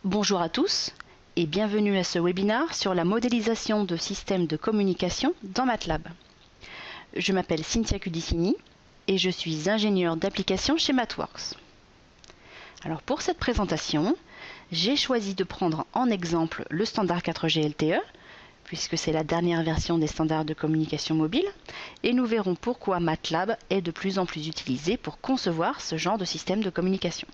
Bonjour à tous et bienvenue à ce webinaire sur la modélisation de systèmes de communication dans MATLAB. Je m'appelle Cynthia Cudicini et je suis ingénieure d'application chez MathWorks. Alors pour cette présentation, j'ai choisi de prendre en exemple le standard 4G LTE, puisque c'est la dernière version des standards de communication mobile, et nous verrons pourquoi MATLAB est de plus en plus utilisé pour concevoir ce genre de système de communication.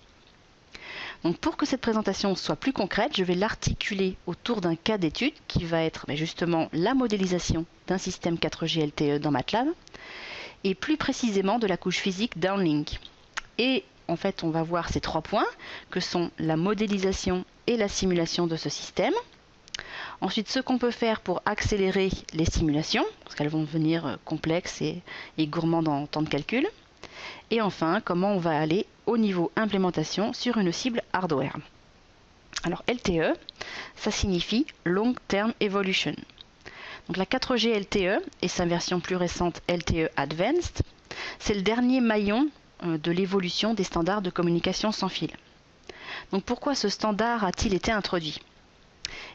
Donc pour que cette présentation soit plus concrète, je vais l'articuler autour d'un cas d'étude qui va être justement la modélisation d'un système 4G LTE dans MATLAB et plus précisément de la couche physique downlink. Et en fait, on va voir ces trois points que sont la modélisation et la simulation de ce système. Ensuite, ce qu'on peut faire pour accélérer les simulations, parce qu'elles vont devenir complexes et gourmandes en temps de calcul. Et enfin, comment on va aller au niveau implémentation sur une cible hardware. Alors LTE, ça signifie Long Term Evolution. Donc la 4G LTE et sa version plus récente LTE Advanced, c'est le dernier maillon de l'évolution des standards de communication sans fil. Donc pourquoi ce standard a-t-il été introduit?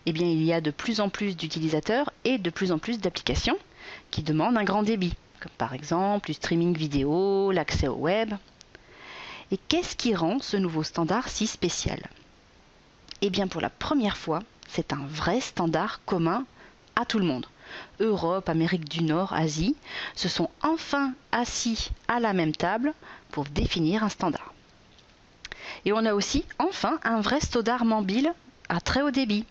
Eh bien, il y a de plus en plus d'utilisateurs et de plus en plus d'applications qui demandent un grand débit, comme par exemple du streaming vidéo, l'accès au web. Et qu'est-ce qui rend ce nouveau standard si spécial? Eh bien, pour la première fois, c'est un vrai standard commun à tout le monde. Europe, Amérique du Nord, Asie se sont enfin assis à la même table pour définir un standard. Et on a aussi enfin un vrai standard mobile à très haut débit.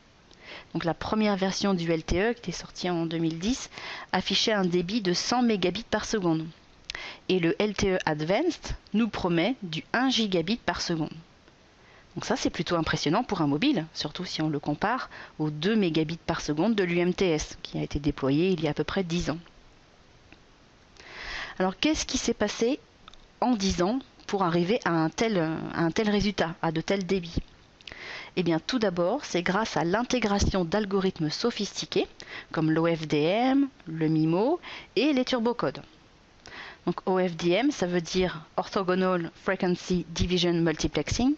Donc la première version du LTE, qui est sortie en 2010, affichait un débit de 100 mégabits par seconde. Et le LTE Advanced nous promet du 1 gigabit par seconde. Donc ça, c'est plutôt impressionnant pour un mobile, surtout si on le compare aux 2 mégabits par seconde de l'UMTS, qui a été déployé il y a à peu près 10 ans. Alors qu'est-ce qui s'est passé en 10 ans pour arriver à un tel résultat, à de tels débits? Eh bien, tout d'abord, c'est grâce à l'intégration d'algorithmes sophistiqués, comme l'OFDM, le MIMO et les turbocodes. Donc OFDM, ça veut dire Orthogonal Frequency Division Multiplexing.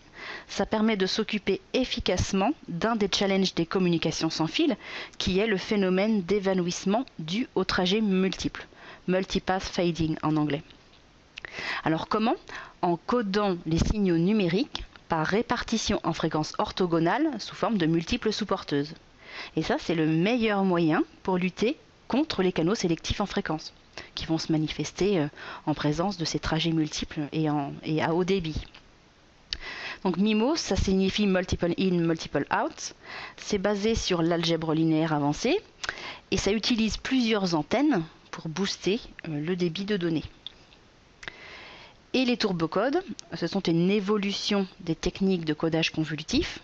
Ça permet de s'occuper efficacement d'un des challenges des communications sans fil, qui est le phénomène d'évanouissement dû au trajet multiple, multipath fading en anglais. Alors comment? En codant les signaux numériques par répartition en fréquences orthogonales sous forme de multiples sous-porteuses. Et ça, c'est le meilleur moyen pour lutter contre les canaux sélectifs en fréquence, qui vont se manifester en présence de ces trajets multiples et à haut débit. Donc MIMO, ça signifie Multiple In, Multiple Out. C'est basé sur l'algèbre linéaire avancée et ça utilise plusieurs antennes pour booster le débit de données. Et les turbocodes, ce sont une évolution des techniques de codage convolutif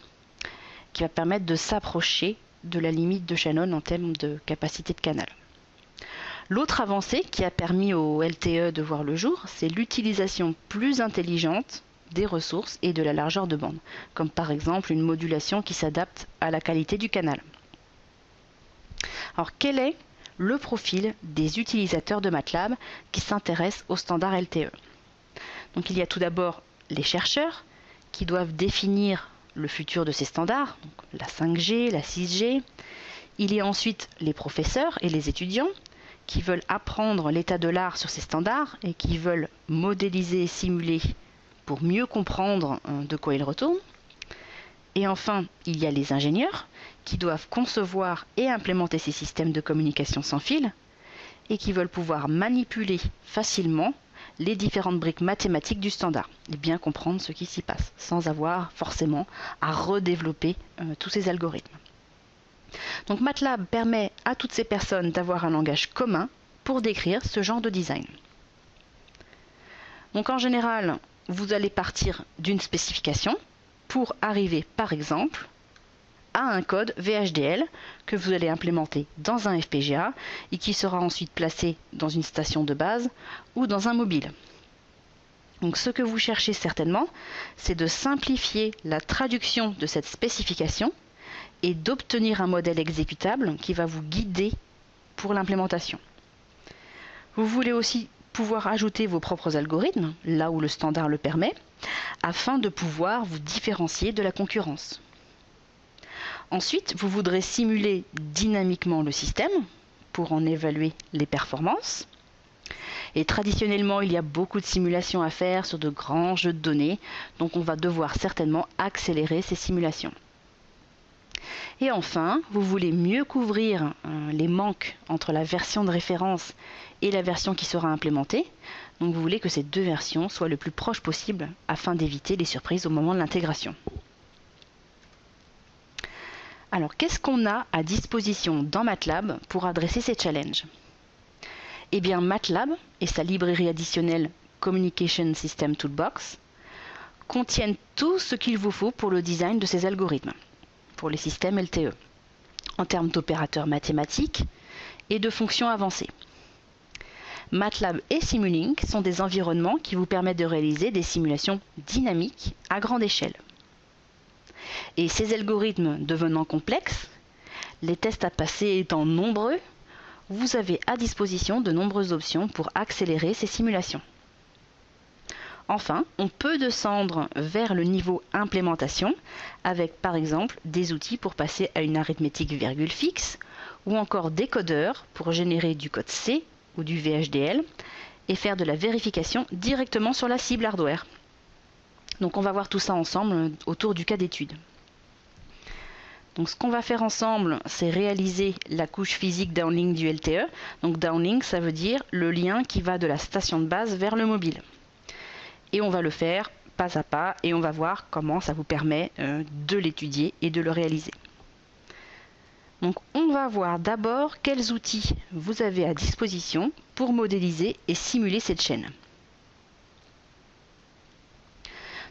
qui va permettre de s'approcher de la limite de Shannon en termes de capacité de canal. L'autre avancée qui a permis au LTE de voir le jour, c'est l'utilisation plus intelligente des ressources et de la largeur de bande, comme par exemple une modulation qui s'adapte à la qualité du canal. Alors quel est le profil des utilisateurs de MATLAB qui s'intéressent au standard LTE? Donc il y a tout d'abord les chercheurs qui doivent définir le futur de ces standards, donc la 5G, la 6G. Il y a ensuite les professeurs et les étudiants qui veulent apprendre l'état de l'art sur ces standards et qui veulent modéliser et simuler pour mieux comprendre de quoi ils retournent. Et enfin, il y a les ingénieurs qui doivent concevoir et implémenter ces systèmes de communication sans fil et qui veulent pouvoir manipuler facilement les différentes briques mathématiques du standard et bien comprendre ce qui s'y passe sans avoir forcément à redévelopper tous ces algorithmes. Donc MATLAB permet à toutes ces personnes d'avoir un langage commun pour décrire ce genre de design. Donc en général, vous allez partir d'une spécification pour arriver par exemple à un code VHDL que vous allez implémenter dans un FPGA et qui sera ensuite placé dans une station de base ou dans un mobile. Donc ce que vous cherchez certainement, c'est de simplifier la traduction de cette spécification et d'obtenir un modèle exécutable qui va vous guider pour l'implémentation. Vous voulez aussi pouvoir ajouter vos propres algorithmes, là où le standard le permet, afin de pouvoir vous différencier de la concurrence. Ensuite, vous voudrez simuler dynamiquement le système pour en évaluer les performances. Et traditionnellement, il y a beaucoup de simulations à faire sur de grands jeux de données, donc on va devoir certainement accélérer ces simulations. Et enfin, vous voulez mieux couvrir les manques entre la version de référence et la version qui sera implémentée. Donc vous voulez que ces deux versions soient le plus proches possible afin d'éviter les surprises au moment de l'intégration. Alors, qu'est-ce qu'on a à disposition dans MATLAB pour adresser ces challenges? Eh bien, MATLAB et sa librairie additionnelle Communication System Toolbox contiennent tout ce qu'il vous faut pour le design de ces algorithmes, pour les systèmes LTE, en termes d'opérateurs mathématiques et de fonctions avancées. MATLAB et Simulink sont des environnements qui vous permettent de réaliser des simulations dynamiques à grande échelle. Et ces algorithmes devenant complexes, les tests à passer étant nombreux, vous avez à disposition de nombreuses options pour accélérer ces simulations. Enfin, on peut descendre vers le niveau implémentation avec par exemple des outils pour passer à une arithmétique virgule fixe ou encore des codeurs pour générer du code C ou du VHDL et faire de la vérification directement sur la cible hardware. Donc on va voir tout ça ensemble autour du cas d'étude. Donc ce qu'on va faire ensemble, c'est réaliser la couche physique downlink du LTE. Donc downlink, ça veut dire le lien qui va de la station de base vers le mobile. Et on va le faire pas à pas et on va voir comment ça vous permet de l'étudier et de le réaliser. Donc on va voir d'abord quels outils vous avez à disposition pour modéliser et simuler cette chaîne.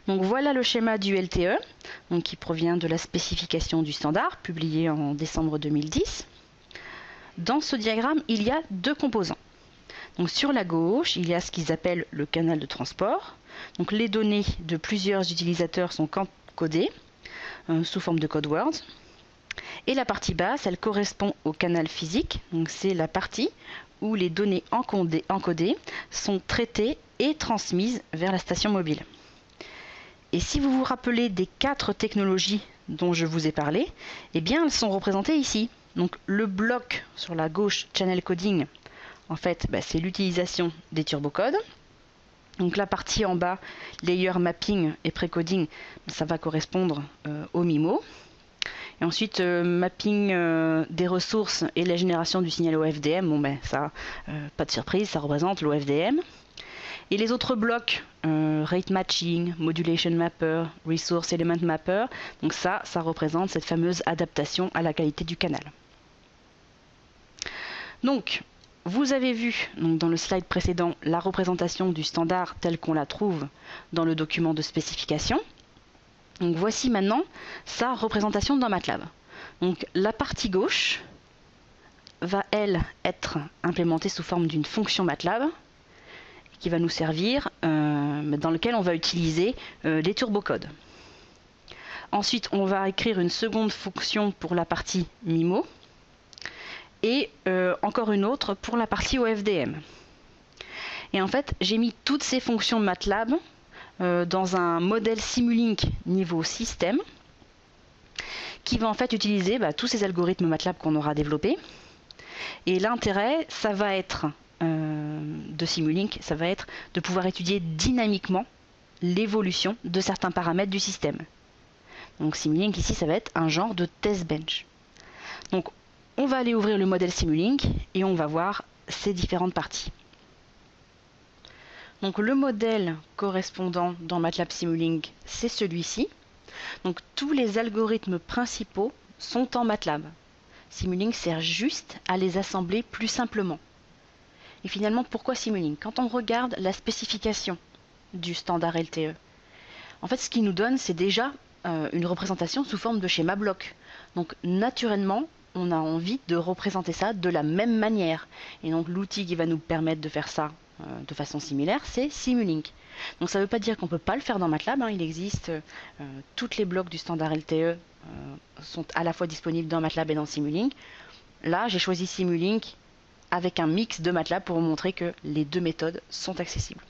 Donc voilà le schéma du LTE, donc qui provient de la spécification du standard, publiée en décembre 2010. Dans ce diagramme, il y a deux composants. Donc sur la gauche, il y a ce qu'ils appellent le canal de transport. Donc les données de plusieurs utilisateurs sont encodées sous forme de code words. Et la partie basse, elle correspond au canal physique. Donc c'est la partie où les données encodées sont traitées et transmises vers la station mobile. Et si vous vous rappelez des 4 technologies dont je vous ai parlé, eh bien elles sont représentées ici. Donc le bloc sur la gauche, Channel Coding, en fait, c'est l'utilisation des turbocodes. Donc la partie en bas, Layer Mapping et Precoding, ça va correspondre au MIMO. Et ensuite, mapping des ressources et la génération du signal OFDM, ça, pas de surprise, ça représente l'OFDM. Et les autres blocs, Rate Matching, Modulation Mapper, Resource Element Mapper, donc ça représente cette fameuse adaptation à la qualité du canal. Donc, vous avez vu dans le slide précédent la représentation du standard telle qu'on la trouve dans le document de spécification. Donc voici maintenant sa représentation dans MATLAB. Donc la partie gauche va, elle, être implémentée sous forme d'une fonction MATLAB qui va nous servir, dans lequel on va utiliser les turbocodes. Ensuite, on va écrire une seconde fonction pour la partie MIMO et encore une autre pour la partie OFDM. Et en fait, j'ai mis toutes ces fonctions MATLAB dans un modèle Simulink niveau système qui va en fait utiliser tous ces algorithmes MATLAB qu'on aura développés. Et l'intérêt, ça va être de Simulink, ça va être de pouvoir étudier dynamiquement l'évolution de certains paramètres du système. Donc Simulink ici, ça va être un genre de test bench. Donc on va aller ouvrir le modèle Simulink et on va voir ces différentes parties. Donc le modèle correspondant dans MATLAB Simulink, c'est celui-ci. Donc tous les algorithmes principaux sont en MATLAB. Simulink sert juste à les assembler plus simplement. Et finalement, pourquoi Simulink? Quand on regarde la spécification du standard LTE, en fait, ce qu'il nous donne, c'est déjà une représentation sous forme de schéma bloc. Donc, naturellement, on a envie de représenter ça de la même manière. Et donc, l'outil qui va nous permettre de faire ça de façon similaire, c'est Simulink. Donc, ça ne veut pas dire qu'on ne peut pas le faire dans MATLAB. Il existe, tous les blocs du standard LTE sont à la fois disponibles dans MATLAB et dans Simulink. Là, j'ai choisi Simulink avec un mix de MATLAB pour vous montrer que les deux méthodes sont accessibles.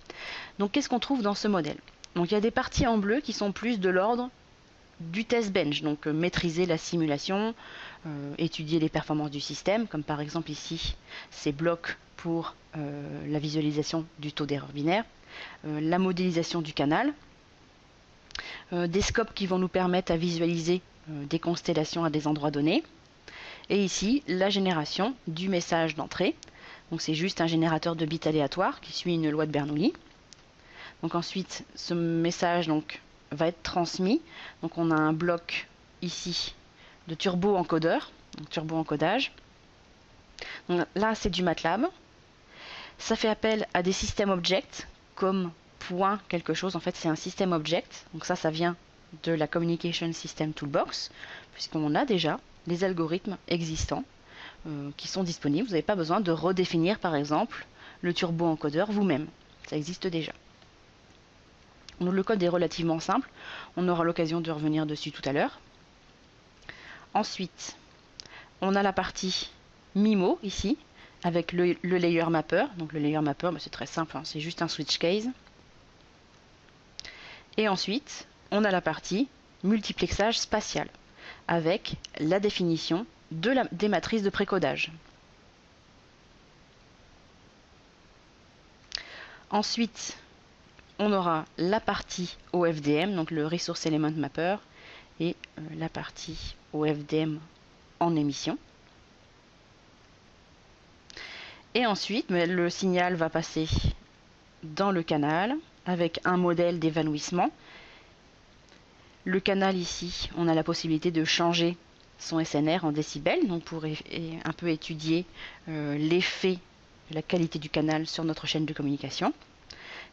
Donc qu'est-ce qu'on trouve dans ce modèle? Donc il y a des parties en bleu qui sont plus de l'ordre du test bench, donc maîtriser la simulation, étudier les performances du système, comme par exemple ici ces blocs pour la visualisation du taux d'erreur binaire, la modélisation du canal, des scopes qui vont nous permettre à visualiser des constellations à des endroits donnés, et ici la génération du message d'entrée. Donc c'est juste un générateur de bits aléatoires qui suit une loi de Bernoulli. Donc ensuite ce message va être transmis. Donc on a un bloc ici de turbo-encodeur, donc turbo-encodage. Donc là c'est du MATLAB. Ça fait appel à des systèmes objects comme point quelque chose. En fait c'est un système object. Donc ça vient de la Communication System Toolbox, puisqu'on a déjà les algorithmes existants qui sont disponibles. Vous n'avez pas besoin de redéfinir par exemple le turbo-encodeur vous-même. Ça existe déjà. Donc, le code est relativement simple. On aura l'occasion de revenir dessus tout à l'heure. Ensuite, on a la partie MIMO ici, avec le layer mapper. Donc le layer mapper, c'est très simple, hein, c'est juste un switch case. Et ensuite, on a la partie multiplexage spatial, avec la définition des matrices de précodage. Ensuite, on aura la partie OFDM, donc le Resource Element Mapper, et la partie OFDM en émission. Et ensuite, le signal va passer dans le canal avec un modèle d'évanouissement. Le canal ici, on a la possibilité de changer son SNR en décibels, donc pour un peu étudier l'effet de la qualité du canal sur notre chaîne de communication.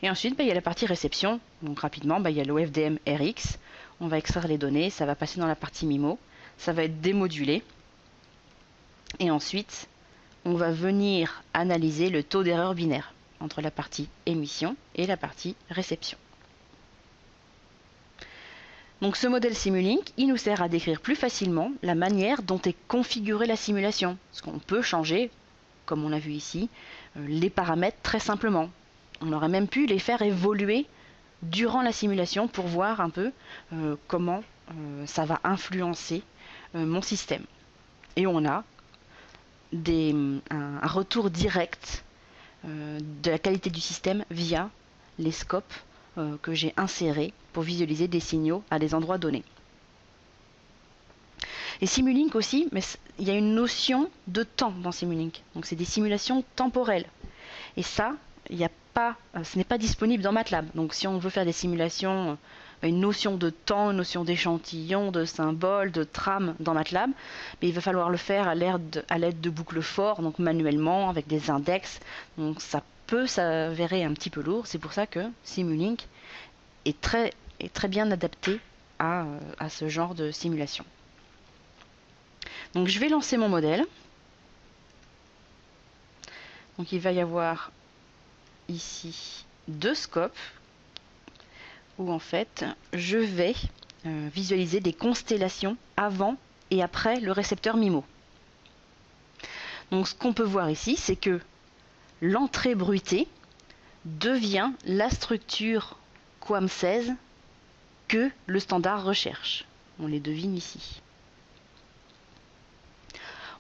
Et ensuite, il y a la partie réception. Donc rapidement, il y a l'OFDM RX. On va extraire les données, ça va passer dans la partie MIMO. Ça va être démodulé. Et ensuite, on va venir analyser le taux d'erreur binaire entre la partie émission et la partie réception. Donc ce modèle Simulink, il nous sert à décrire plus facilement la manière dont est configurée la simulation. Parce qu'on peut changer, comme on l'a vu ici, les paramètres très simplement. On aurait même pu les faire évoluer durant la simulation pour voir un peu comment ça va influencer mon système. Et on a un retour direct de la qualité du système via les scopes que j'ai insérés pour visualiser des signaux à des endroits donnés. Et Simulink aussi, mais il y a une notion de temps dans Simulink. Donc c'est des simulations temporelles. Et ça, ce n'est pas disponible dans MATLAB. Donc si on veut faire des simulations, une notion de temps, une notion d'échantillon, de symbole, de trame dans MATLAB, mais il va falloir le faire à l'aide de boucles for, donc manuellement, avec des index. Donc ça peut s'avérer un petit peu lourd. C'est pour ça que Simulink est très bien adapté à ce genre de simulation. Donc je vais lancer mon modèle. Donc il va y avoir ici 2 scopes où en fait je vais visualiser des constellations avant et après le récepteur MIMO. Donc ce qu'on peut voir ici, c'est que l'entrée bruitée devient la structure QAM16 que le standard recherche. On les devine ici.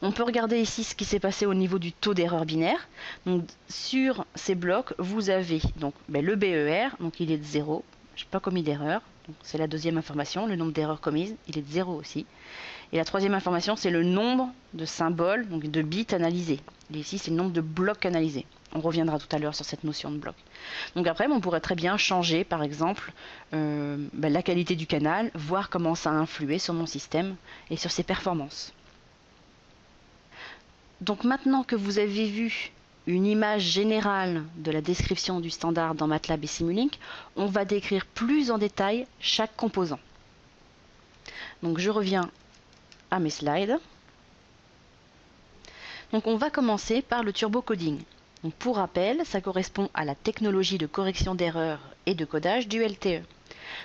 On peut regarder ici ce qui s'est passé au niveau du taux d'erreur binaire. Donc, sur ces blocs, vous avez donc, le BER, donc il est de 0. Je n'ai pas commis d'erreur. C'est la deuxième information. Le nombre d'erreurs commises, il est de 0 aussi. Et la troisième information, c'est le nombre de symboles, donc de bits analysés. Et ici, c'est le nombre de blocs analysés. On reviendra tout à l'heure sur cette notion de bloc. Donc après, on pourrait très bien changer, par exemple, la qualité du canal, voir comment ça a influé sur mon système et sur ses performances. Donc maintenant que vous avez vu une image générale de la description du standard dans MATLAB et Simulink, on va décrire plus en détail chaque composant. Donc je reviens à mes slides. Donc on va commencer par le turbo coding. Donc pour rappel, ça correspond à la technologie de correction d'erreurs et de codage du LTE.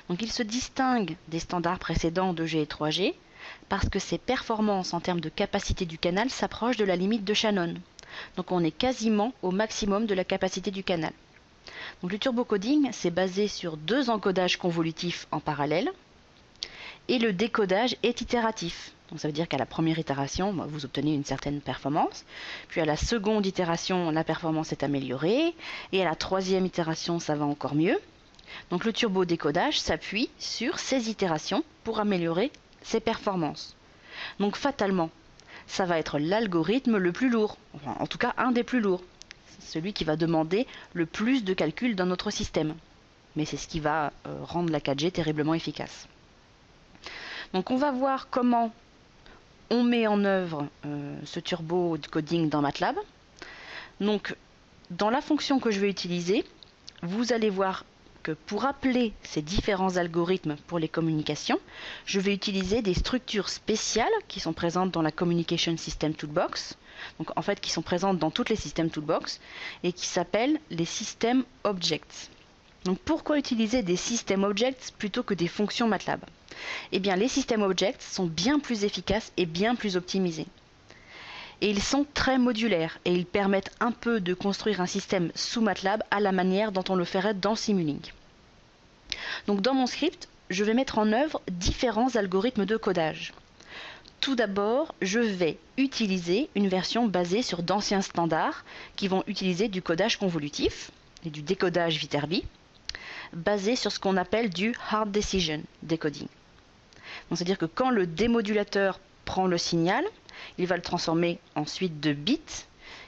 Donc il se distingue des standards précédents 2G et 3G parce que ses performances en termes de capacité du canal s'approchent de la limite de Shannon. Donc on est quasiment au maximum de la capacité du canal. Donc le turbocoding, c'est basé sur 2 encodages convolutifs en parallèle Et le décodage est itératif. Donc ça veut dire qu'à la première itération, vous obtenez une certaine performance. Puis à la seconde itération, la performance est améliorée. Et à la troisième itération, ça va encore mieux. Donc le turbo-décodage s'appuie sur ces itérations pour améliorer ses performances. Donc fatalement, ça va être l'algorithme le plus lourd, enfin, en tout cas un des plus lourds. Celui qui va demander le plus de calculs dans notre système. Mais c'est ce qui va rendre la 4G terriblement efficace. Donc on va voir comment on met en œuvre ce turbo coding dans MATLAB. Donc dans la fonction que je vais utiliser, vous allez voir que pour appeler ces différents algorithmes pour les communications, je vais utiliser des structures spéciales qui sont présentes dans la Communication System Toolbox, donc en fait qui sont présentes dans toutes les systèmes Toolbox et qui s'appellent les System Objects. Donc pourquoi utiliser des System Objects plutôt que des fonctions MATLAB? Eh bien les System Objects sont bien plus efficaces et bien plus optimisés. Et ils sont très modulaires et ils permettent un peu de construire un système sous MATLAB à la manière dont on le ferait dans Simulink. Donc dans mon script, je vais mettre en œuvre différents algorithmes de codage. Tout d'abord, je vais utiliser une version basée sur d'anciens standards qui vont utiliser du codage convolutif et du décodage Viterbi, basé sur ce qu'on appelle du hard decision decoding. C'est-à-dire que quand le démodulateur prend le signal, il va le transformer ensuite de bits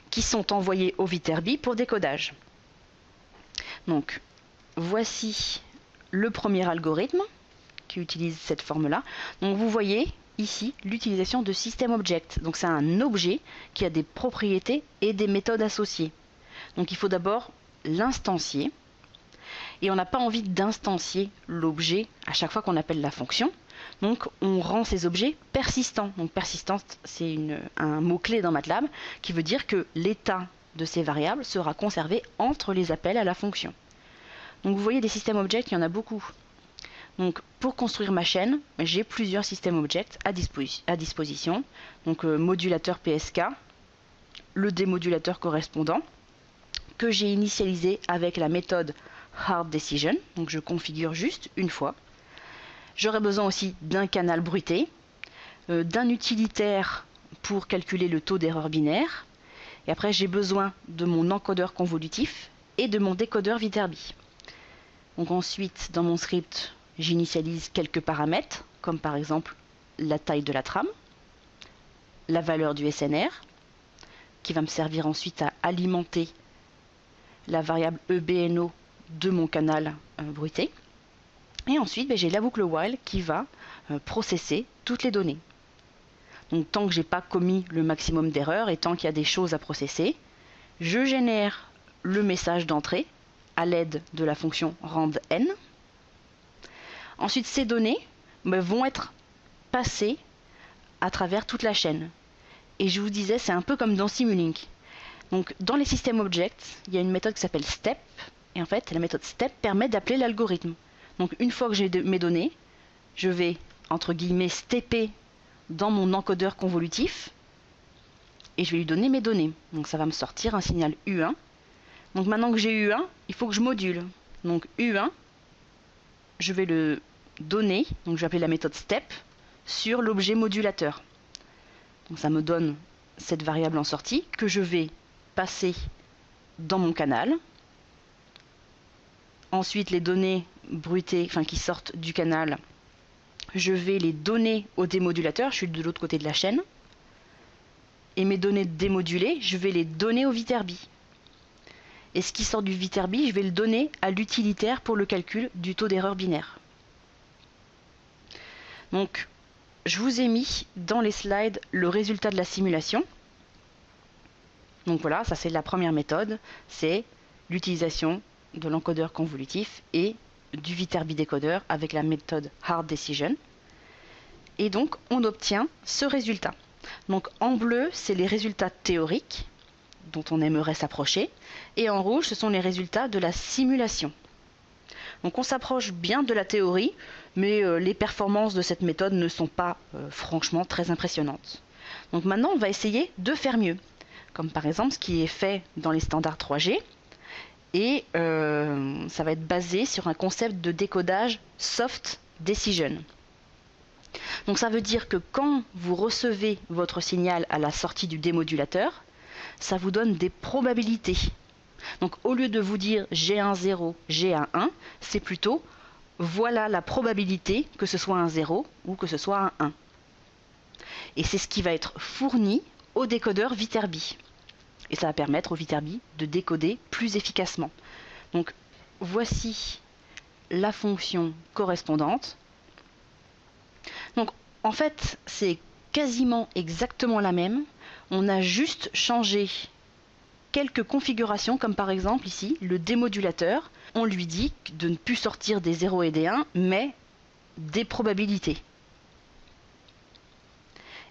qui sont envoyés au Viterbi pour décodage. Donc, voici le premier algorithme qui utilise cette forme-là. Donc, vous voyez ici l'utilisation de System Object. Donc, c'est un objet qui a des propriétés et des méthodes associées. Donc, il faut d'abord l'instancier. Et on n'a pas envie d'instancier l'objet à chaque fois qu'on appelle la fonction. Donc on rend ces objets persistants. Donc persistant, c'est un mot-clé dans MATLAB qui veut dire que l'état de ces variables sera conservé entre les appels à la fonction. Donc vous voyez des systèmes objects, il y en a beaucoup. Donc pour construire ma chaîne, j'ai plusieurs systèmes objects à disposition. Donc modulateur PSK, le démodulateur correspondant, que j'ai initialisé avec la méthode hard decision. Donc je configure juste une fois. J'aurai besoin aussi d'un canal bruité, d'un utilitaire pour calculer le taux d'erreur binaire. Et après, j'ai besoin de mon encodeur convolutif et de mon décodeur Viterbi. Donc ensuite, dans mon script, j'initialise quelques paramètres, comme par exemple la taille de la trame, la valeur du SNR, qui va me servir ensuite à alimenter la variable EBNO de mon canal bruité. Et ensuite, j'ai la boucle while qui va processer toutes les données. Donc tant que je n'ai pas commis le maximum d'erreurs et tant qu'il y a des choses à processer, je génère le message d'entrée à l'aide de la fonction rand_n. Ensuite, ces données vont être passées à travers toute la chaîne. Et je vous disais, c'est un peu comme dans Simulink. Donc dans les systèmes objects, il y a une méthode qui s'appelle step. Et en fait, la méthode step permet d'appeler l'algorithme. Donc une fois que j'ai mes données, je vais, entre guillemets, stepper dans mon encodeur convolutif et je vais lui donner mes données. Donc ça va me sortir un signal U1. Donc maintenant que j'ai U1, il faut que je module. Donc U1, je vais le donner, donc je vais appeler la méthode step, sur l'objet modulateur. Donc ça me donne cette variable en sortie que je vais passer dans mon canal. Ensuite, les données bruitées, qui sortent du canal, je vais les donner au démodulateur, je suis de l'autre côté de la chaîne. Et mes données démodulées, je vais les donner au Viterbi. Et ce qui sort du Viterbi, je vais le donner à l'utilitaire pour le calcul du taux d'erreur binaire. Donc, je vous ai mis dans les slides le résultat de la simulation. Donc voilà, ça c'est la première méthode, c'est l'utilisation de l'encodeur convolutif et du Viterbi décodeur avec la méthode hard decision. Et donc on obtient ce résultat. Donc en bleu, c'est les résultats théoriques dont on aimerait s'approcher, et en rouge, ce sont les résultats de la simulation. Donc on s'approche bien de la théorie, mais les performances de cette méthode ne sont pas franchement très impressionnantes. Donc maintenant, on va essayer de faire mieux, comme par exemple ce qui est fait dans les standards 3G, et ça va être basé sur un concept de décodage soft decision. Donc ça veut dire que quand vous recevez votre signal à la sortie du démodulateur, ça vous donne des probabilités. Donc au lieu de vous dire j'ai un 0, j'ai un 1, c'est plutôt voilà la probabilité que ce soit un 0 ou que ce soit un 1. Et c'est ce qui va être fourni au décodeur Viterbi. Et ça va permettre au Viterbi de décoder plus efficacement. Donc voici la fonction correspondante. Donc en fait c'est quasiment exactement la même. On a juste changé quelques configurations, comme par exemple ici le démodulateur. On lui dit de ne plus sortir des 0 et des 1, mais des probabilités.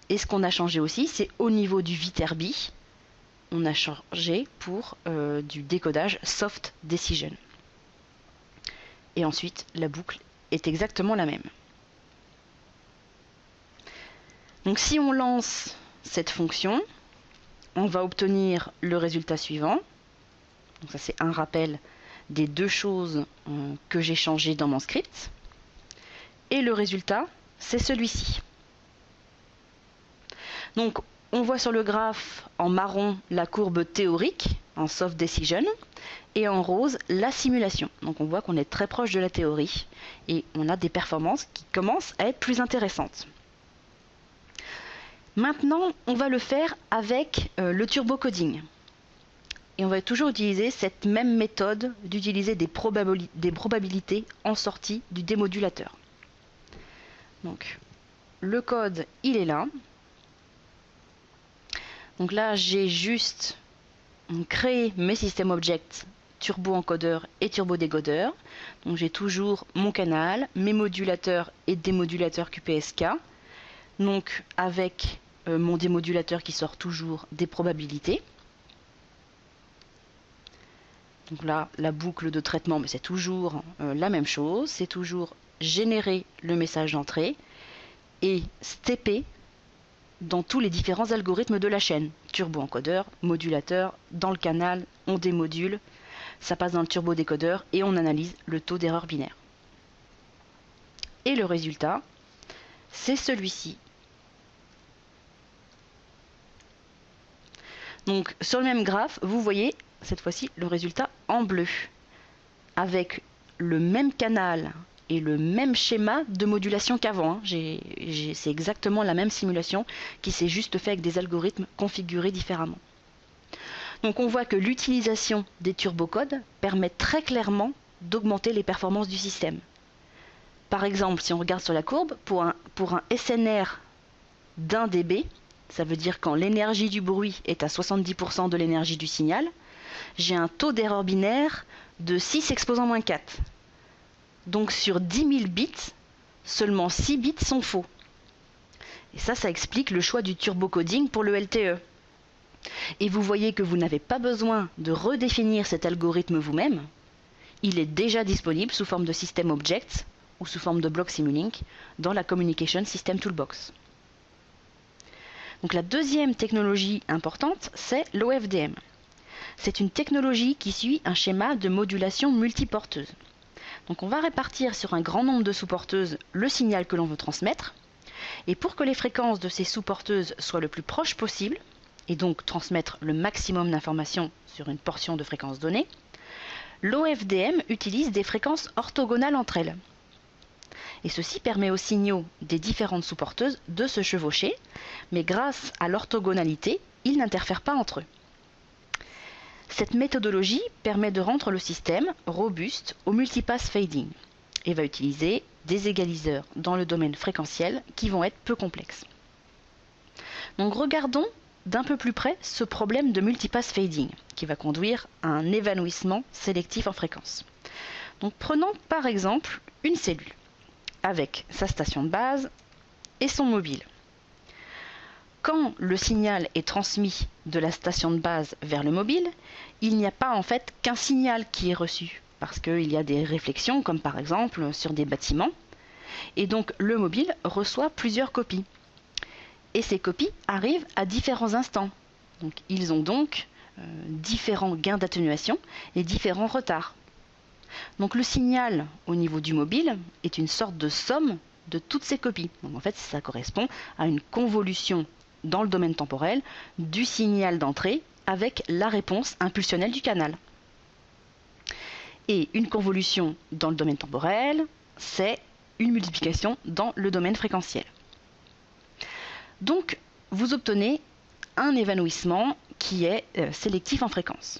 Et ce qu'on a changé aussi, c'est au niveau du Viterbi, on a changé pour du décodage Soft Decision. Et ensuite, la boucle est exactement la même. Donc si on lance cette fonction, on va obtenir le résultat suivant. Donc ça c'est un rappel des deux choses que j'ai changées dans mon script. Et le résultat, c'est celui-ci. Donc on voit sur le graphe en marron la courbe théorique en Soft Decision et en rose la simulation. Donc on voit qu'on est très proche de la théorie et on a des performances qui commencent à être plus intéressantes. Maintenant, on va le faire avec le turbocoding. Et on va toujours utiliser cette même méthode d'utiliser des probabilités en sortie du démodulateur. Donc, le code, il est là. Donc là, j'ai juste créé mes systèmes objects turbo-encodeur et turbo-décodeur. Donc j'ai toujours mon canal, mes modulateurs et démodulateurs QPSK. Donc avec mon démodulateur qui sort toujours des probabilités. Donc là, la boucle de traitement, mais c'est toujours la même chose. C'est toujours générer le message d'entrée et stepper dans tous les différents algorithmes de la chaîne. Turbo-encodeur, modulateur, dans le canal, on démodule, ça passe dans le turbo-décodeur et on analyse le taux d'erreur binaire. Et le résultat, c'est celui-ci. Donc sur le même graphe, vous voyez cette fois-ci le résultat en bleu, avec le même canal et le même schéma de modulation qu'avant. C'est exactement la même simulation qui s'est juste fait avec des algorithmes configurés différemment. Donc on voit que l'utilisation des turbocodes permet très clairement d'augmenter les performances du système. Par exemple, si on regarde sur la courbe, pour un SNR d'1 dB, ça veut dire quand l'énergie du bruit est à 70% de l'énergie du signal, j'ai un taux d'erreur binaire de 6 exposant moins 4. Donc sur 10 000 bits, seulement 6 bits sont faux. Et ça explique le choix du turbocoding pour le LTE. Et vous voyez que vous n'avez pas besoin de redéfinir cet algorithme vous-même. Il est déjà disponible sous forme de système objects ou sous forme de block Simulink dans la Communication System Toolbox. Donc la deuxième technologie importante, c'est l'OFDM. C'est une technologie qui suit un schéma de modulation multiporteuse. Donc on va répartir sur un grand nombre de sous-porteuses le signal que l'on veut transmettre. Et pour que les fréquences de ces sous-porteuses soient le plus proches possible, et donc transmettre le maximum d'informations sur une portion de fréquence donnée, l'OFDM utilise des fréquences orthogonales entre elles. Et ceci permet aux signaux des différentes sous-porteuses de se chevaucher, mais grâce à l'orthogonalité, ils n'interfèrent pas entre eux. Cette méthodologie permet de rendre le système robuste au multipass fading et va utiliser des égaliseurs dans le domaine fréquentiel qui vont être peu complexes. Donc regardons d'un peu plus près ce problème de multipass fading qui va conduire à un évanouissement sélectif en fréquence. Donc prenons par exemple une cellule avec sa station de base et son mobile. Quand le signal est transmis de la station de base vers le mobile, il n'y a pas en fait qu'un signal qui est reçu, parce qu'il y a des réflexions, comme par exemple sur des bâtiments, et donc le mobile reçoit plusieurs copies. Et ces copies arrivent à différents instants. Donc, ils ont donc différents gains d'atténuation et différents retards. Donc le signal au niveau du mobile est une sorte de somme de toutes ces copies. Donc en fait, ça correspond à une convolution dans le domaine temporel du signal d'entrée avec la réponse impulsionnelle du canal. Et une convolution dans le domaine temporel, c'est une multiplication dans le domaine fréquentiel. Donc, vous obtenez un évanouissement qui est sélectif en fréquence.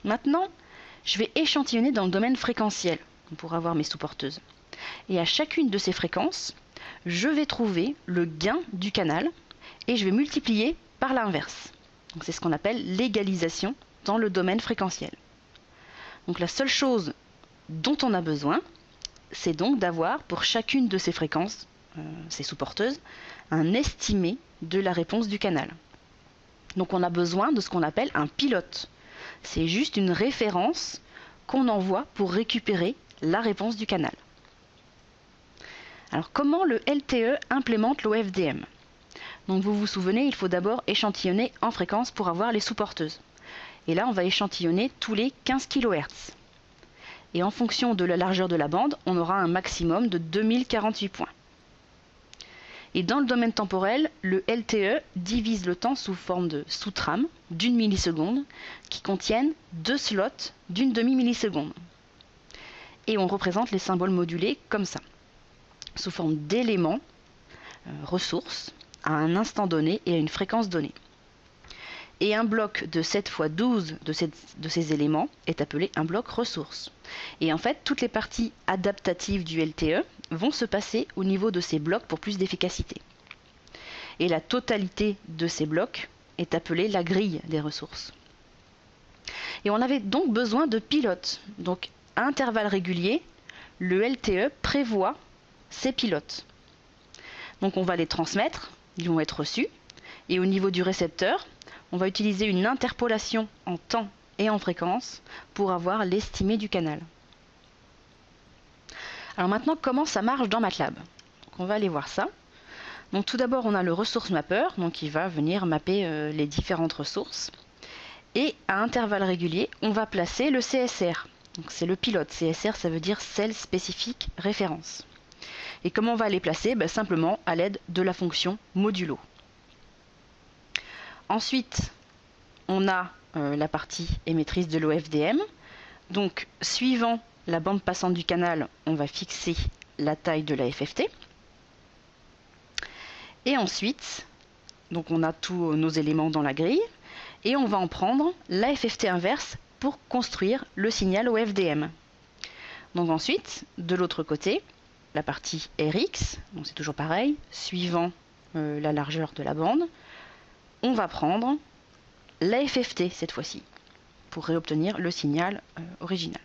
Maintenant, je vais échantillonner dans le domaine fréquentiel pour avoir mes sous-porteuses. Et à chacune de ces fréquences, je vais trouver le gain du canal et je vais multiplier par l'inverse. C'est ce qu'on appelle l'égalisation dans le domaine fréquentiel. Donc la seule chose dont on a besoin, c'est donc d'avoir pour chacune de ces fréquences, ces sous-porteuses, un estimé de la réponse du canal. Donc on a besoin de ce qu'on appelle un pilote. C'est juste une référence qu'on envoie pour récupérer la réponse du canal. Alors comment le LTE implémente l'OFDM? Donc vous vous souvenez, il faut d'abord échantillonner en fréquence pour avoir les sous-porteuses. Et là, on va échantillonner tous les 15 kHz. Et en fonction de la largeur de la bande, on aura un maximum de 2048 points. Et dans le domaine temporel, le LTE divise le temps sous forme de sous-trames d'1 milliseconde qui contiennent 2 slots d'une demi-milliseconde. Et on représente les symboles modulés comme ça, sous forme d'éléments, ressources, à un instant donné et à une fréquence donnée. Et un bloc de 7 x 12 de ces éléments est appelé un bloc ressource. Et en fait, toutes les parties adaptatives du LTE vont se passer au niveau de ces blocs pour plus d'efficacité. Et la totalité de ces blocs est appelée la grille des ressources. Et on avait donc besoin de pilotes. Donc, à intervalles réguliers, le LTE prévoit ces pilotes. Donc on va les transmettre, ils vont être reçus, et au niveau du récepteur, on va utiliser une interpolation en temps et en fréquence pour avoir l'estimé du canal. Alors maintenant, comment ça marche dans MATLAB? Donc on va aller voir ça. Donc tout d'abord, on a le ressource mapper, donc qui va venir mapper les différentes ressources. Et à intervalles réguliers, on va placer le CSR. Donc c'est le pilote. CSR, ça veut dire Cell Specific Reference. Et comment on va les placer? Simplement à l'aide de la fonction modulo. Ensuite, on a la partie émettrice de l'OFDM. Donc, suivant la bande passante du canal, on va fixer la taille de la FFT. Et ensuite, donc on a tous nos éléments dans la grille. Et on va en prendre la FFT inverse pour construire le signal OFDM. Donc ensuite, de l'autre côté, la partie RX, donc c'est toujours pareil, suivant la largeur de la bande, on va prendre la FFT cette fois-ci, pour réobtenir le signal original.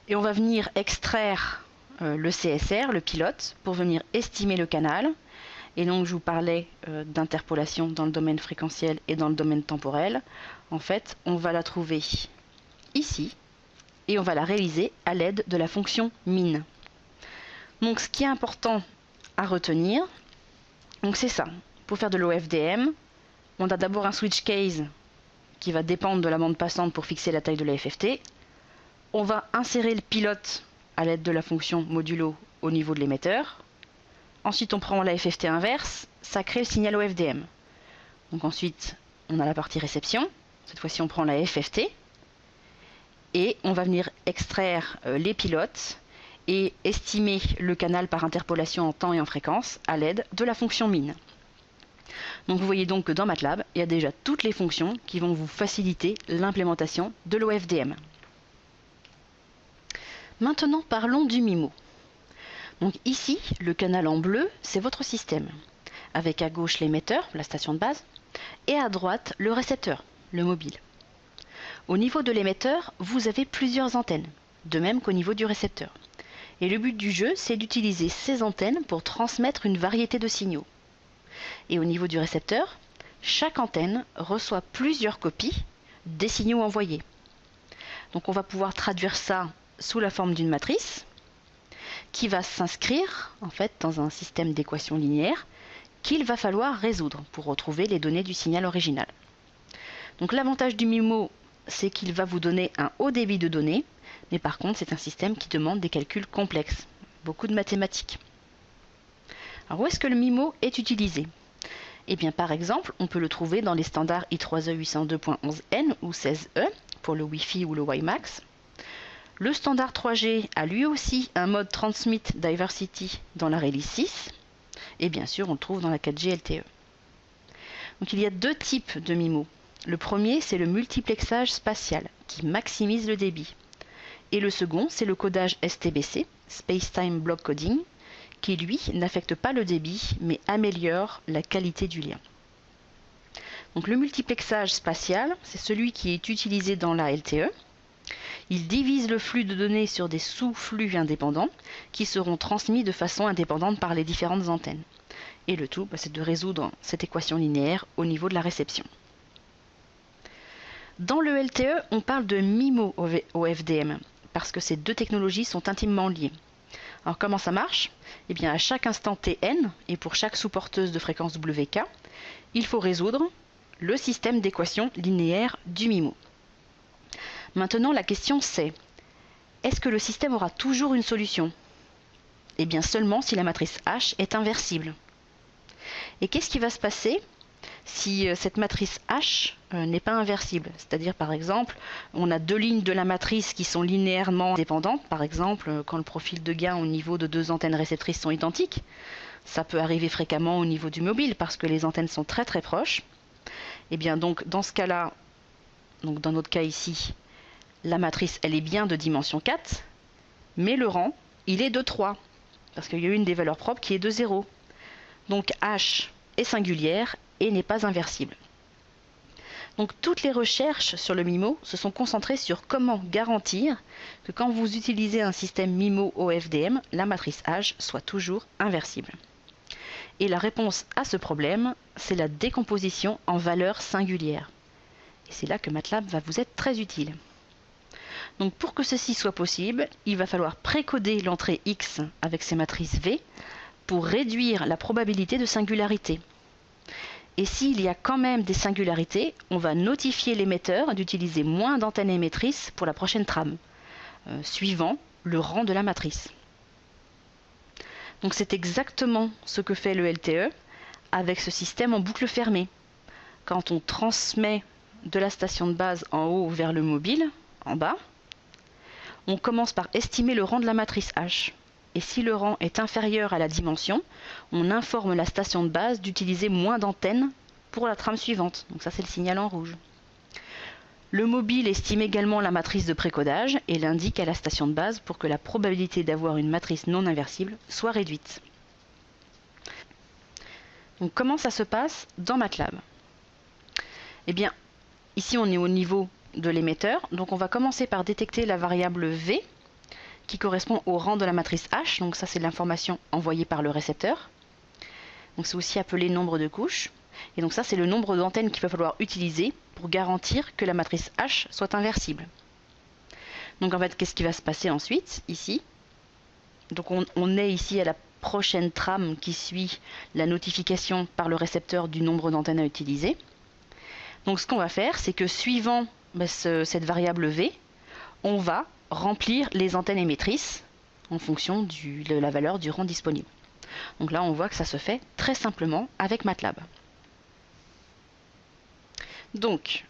Et on va venir extraire le CSR, le pilote, pour venir estimer le canal. Et donc je vous parlais d'interpolation dans le domaine fréquentiel et dans le domaine temporel. En fait, on va la trouver ici, et on va la réaliser à l'aide de la fonction min. Donc ce qui est important à retenir, c'est ça. Pour faire de l'OFDM, on a d'abord un switch case qui va dépendre de la bande passante pour fixer la taille de la FFT. On va insérer le pilote à l'aide de la fonction modulo au niveau de l'émetteur. Ensuite, on prend la FFT inverse, ça crée le signal OFDM. Donc ensuite, on a la partie réception. Cette fois-ci, on prend la FFT. Et on va venir extraire les pilotes et estimer le canal par interpolation en temps et en fréquence à l'aide de la fonction min. Donc vous voyez donc que dans MATLAB, il y a déjà toutes les fonctions qui vont vous faciliter l'implémentation de l'OFDM. Maintenant, parlons du MIMO. Donc ici, le canal en bleu, c'est votre système, avec à gauche l'émetteur, la station de base, et à droite le récepteur, le mobile. Au niveau de l'émetteur, vous avez plusieurs antennes, de même qu'au niveau du récepteur. Et le but du jeu, c'est d'utiliser ces antennes pour transmettre une variété de signaux. Et au niveau du récepteur, chaque antenne reçoit plusieurs copies des signaux envoyés. Donc on va pouvoir traduire ça sous la forme d'une matrice qui va s'inscrire en fait dans un système d'équations linéaires qu'il va falloir résoudre pour retrouver les données du signal original. Donc l'avantage du MIMO, c'est qu'il va vous donner un haut débit de données, mais par contre c'est un système qui demande des calculs complexes. beaucoup de mathématiques. Alors où est-ce que le MIMO est utilisé? Eh bien par exemple, on peut le trouver dans les standards I3E 802.11n ou 16e pour le Wi-Fi ou le WiMAX. Le standard 3G a lui aussi un mode Transmit Diversity dans la release 6. Et bien sûr, on le trouve dans la 4G LTE. Donc il y a deux types de MIMO. Le premier, c'est le multiplexage spatial, qui maximise le débit. Et le second, c'est le codage STBC, Space-Time Block Coding, qui lui n'affecte pas le débit, mais améliore la qualité du lien. Donc le multiplexage spatial, c'est celui qui est utilisé dans la LTE. Il divise le flux de données sur des sous-flux indépendants qui seront transmis de façon indépendante par les différentes antennes. Et le tout, c'est de résoudre cette équation linéaire au niveau de la réception. Dans le LTE, on parle de MIMO au FDM, parce que ces deux technologies sont intimement liées. Alors comment ça marche? Eh bien à chaque instant Tn, et pour chaque sous-porteuse de fréquence WK, il faut résoudre le système d'équation linéaire du MIMO. Maintenant, la question c'est, est-ce que le système aura toujours une solution? Eh bien seulement si la matrice H est inversible. Et qu'est-ce qui va se passer si cette matrice H n'est pas inversible? C'est-à-dire par exemple, on a deux lignes de la matrice qui sont linéairement dépendantes, par exemple quand le profil de gain au niveau de deux antennes réceptrices sont identiques. Ça peut arriver fréquemment au niveau du mobile parce que les antennes sont très très proches. Et bien donc dans ce cas-là, donc dans notre cas ici, la matrice, elle est bien de dimension 4, mais le rang, il est de 3, parce qu'il y a une des valeurs propres qui est de 0. Donc H est singulière et n'est pas inversible. Donc toutes les recherches sur le MIMO se sont concentrées sur comment garantir que quand vous utilisez un système MIMO au FDM, la matrice H soit toujours inversible. Et la réponse à ce problème, c'est la décomposition en valeurs singulières. Et c'est là que MATLAB va vous être très utile. Donc pour que ceci soit possible, il va falloir précoder l'entrée X avec ses matrices V pour réduire la probabilité de singularité. Et s'il y a quand même des singularités, on va notifier l'émetteur d'utiliser moins d'antennes émettrices pour la prochaine trame, suivant le rang de la matrice. Donc c'est exactement ce que fait le LTE avec ce système en boucle fermée. Quand on transmet de la station de base en haut vers le mobile, en bas, on commence par estimer le rang de la matrice H. Et si le rang est inférieur à la dimension, on informe la station de base d'utiliser moins d'antennes pour la trame suivante. Donc ça, c'est le signal en rouge. Le mobile estime également la matrice de précodage et l'indique à la station de base pour que la probabilité d'avoir une matrice non inversible soit réduite. Donc comment ça se passe dans MATLAB? Eh bien, ici on est au niveau de l'émetteur, donc on va commencer par détecter la variable V qui correspond au rang de la matrice H, donc ça c'est l'information envoyée par le récepteur. Donc c'est aussi appelé nombre de couches, et donc ça c'est le nombre d'antennes qu'il va falloir utiliser pour garantir que la matrice H soit inversible. Donc en fait, qu'est-ce qui va se passer ensuite, ici? Donc on est ici à la prochaine trame qui suit la notification par le récepteur du nombre d'antennes à utiliser. Donc ce qu'on va faire, c'est que suivant cette variable V, on va remplir les antennes émettrices en fonction de la valeur du rang disponible. Donc là, on voit que ça se fait très simplement avec MATLAB. Donc,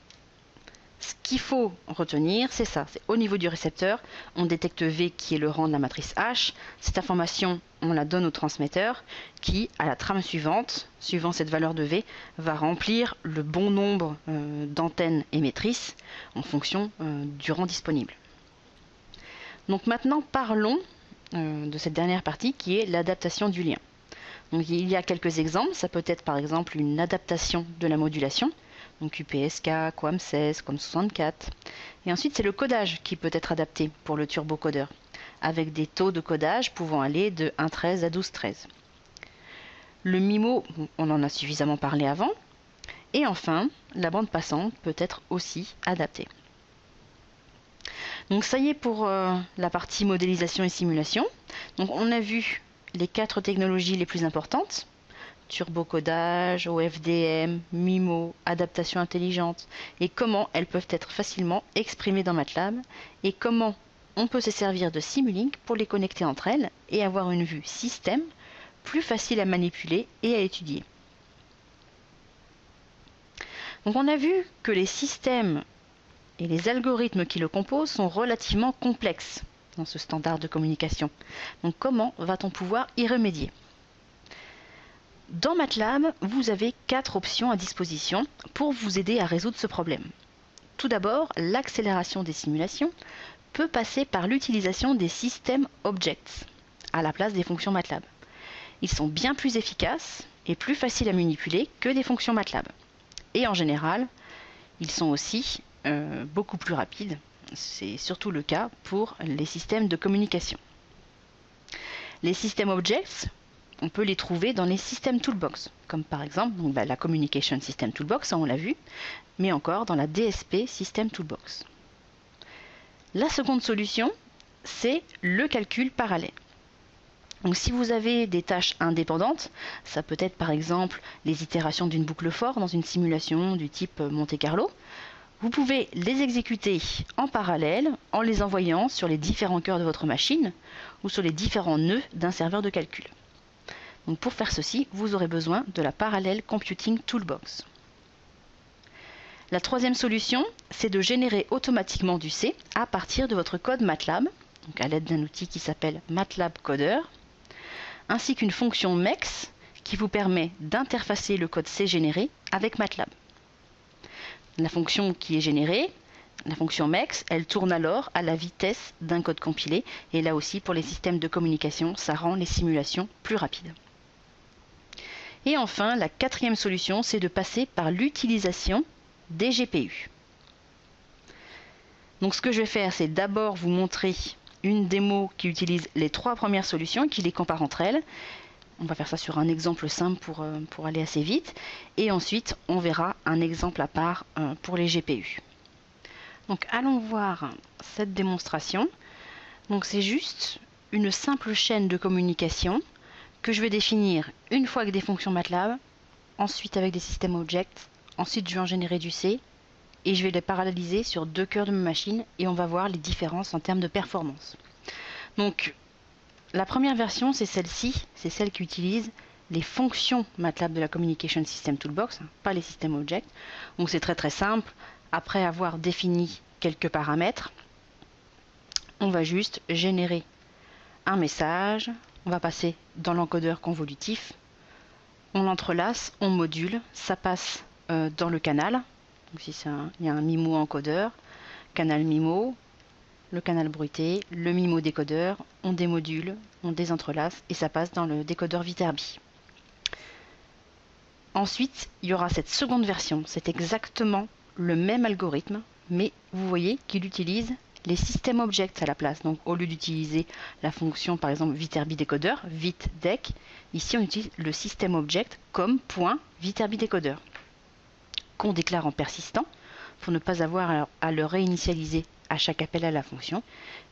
ce qu'il faut retenir, c'est ça. C'est au niveau du récepteur, on détecte V qui est le rang de la matrice H. Cette information, on la donne au transmetteur qui, à la trame suivante, suivant cette valeur de V, va remplir le bon nombre d'antennes émettrices en fonction du rang disponible. Donc maintenant, parlons de cette dernière partie qui est l'adaptation du lien. Donc il y a quelques exemples. Ça peut être par exemple une adaptation de la modulation. Donc UPSK, QAM16, QAM64. Et ensuite, c'est le codage qui peut être adapté pour le turbocodeur, avec des taux de codage pouvant aller de 1.13 à 12.13. Le MIMO, on en a suffisamment parlé avant. Et enfin, la bande passante peut être aussi adaptée. Donc ça y est pour la partie modélisation et simulation. Donc on a vu les 4 technologies les plus importantes. Turbocodage, OFDM, MIMO, adaptation intelligente, et comment elles peuvent être facilement exprimées dans MATLAB, et comment on peut se servir de Simulink pour les connecter entre elles et avoir une vue système plus facile à manipuler et à étudier. Donc on a vu que les systèmes et les algorithmes qui le composent sont relativement complexes dans ce standard de communication. Donc comment va-t-on pouvoir y remédier? Dans MATLAB, vous avez 4 options à disposition pour vous aider à résoudre ce problème. Tout d'abord, l'accélération des simulations peut passer par l'utilisation des systèmes objects à la place des fonctions MATLAB. Ils sont bien plus efficaces et plus faciles à manipuler que des fonctions MATLAB. Et en général, ils sont aussi beaucoup plus rapides. C'est surtout le cas pour les systèmes de communication. Les systèmes objects, on peut les trouver dans les systèmes toolbox, comme par exemple la Communication System Toolbox, on l'a vu, mais encore dans la DSP System Toolbox. La seconde solution, c'est le calcul parallèle. Donc si vous avez des tâches indépendantes, ça peut être par exemple les itérations d'une boucle for dans une simulation du type Monte-Carlo, vous pouvez les exécuter en parallèle en les envoyant sur les différents cœurs de votre machine ou sur les différents nœuds d'un serveur de calcul. Donc pour faire ceci, vous aurez besoin de la Parallel Computing Toolbox. La troisième solution, c'est de générer automatiquement du C à partir de votre code MATLAB, donc à l'aide d'un outil qui s'appelle MATLAB Coder, ainsi qu'une fonction MEX qui vous permet d'interfacer le code C généré avec MATLAB. La fonction qui est générée, la fonction MEX, elle tourne alors à la vitesse d'un code compilé, et là aussi pour les systèmes de communication, ça rend les simulations plus rapides. Et enfin, la quatrième solution, c'est de passer par l'utilisation des GPU. Donc ce que je vais faire, c'est d'abord vous montrer une démo qui utilise les 3 premières solutions et qui les compare entre elles. On va faire ça sur un exemple simple pour aller assez vite. Et ensuite, on verra un exemple à part pour les GPU. Donc allons voir cette démonstration. Donc c'est juste une simple chaîne de communication que je vais définir une fois avec des fonctions MATLAB, ensuite avec des systèmes objects, ensuite je vais en générer du C et je vais les paralléliser sur 2 cœurs de ma machine et on va voir les différences en termes de performance. Donc la première version, c'est celle-ci, c'est celle qui utilise les fonctions MATLAB de la Communication System Toolbox, pas les systèmes objects. Donc c'est très très simple. Après avoir défini quelques paramètres, on va juste générer un message, on va passer dans l'encodeur convolutif, on l'entrelace, on module, ça passe dans le canal. Donc si il y a un MIMO encodeur, canal MIMO, le canal bruité, le MIMO décodeur, on démodule, on désentrelace et ça passe dans le décodeur Viterbi. Ensuite, il y aura cette seconde version, c'est exactement le même algorithme, mais vous voyez qu'il utilise les systèmes objects à la place. Donc au lieu d'utiliser la fonction par exemple Viterbi décodeur, VitDec, ici on utilise le système object comme point Viterbi décodeur, qu'on déclare en persistant pour ne pas avoir à le réinitialiser à chaque appel à la fonction.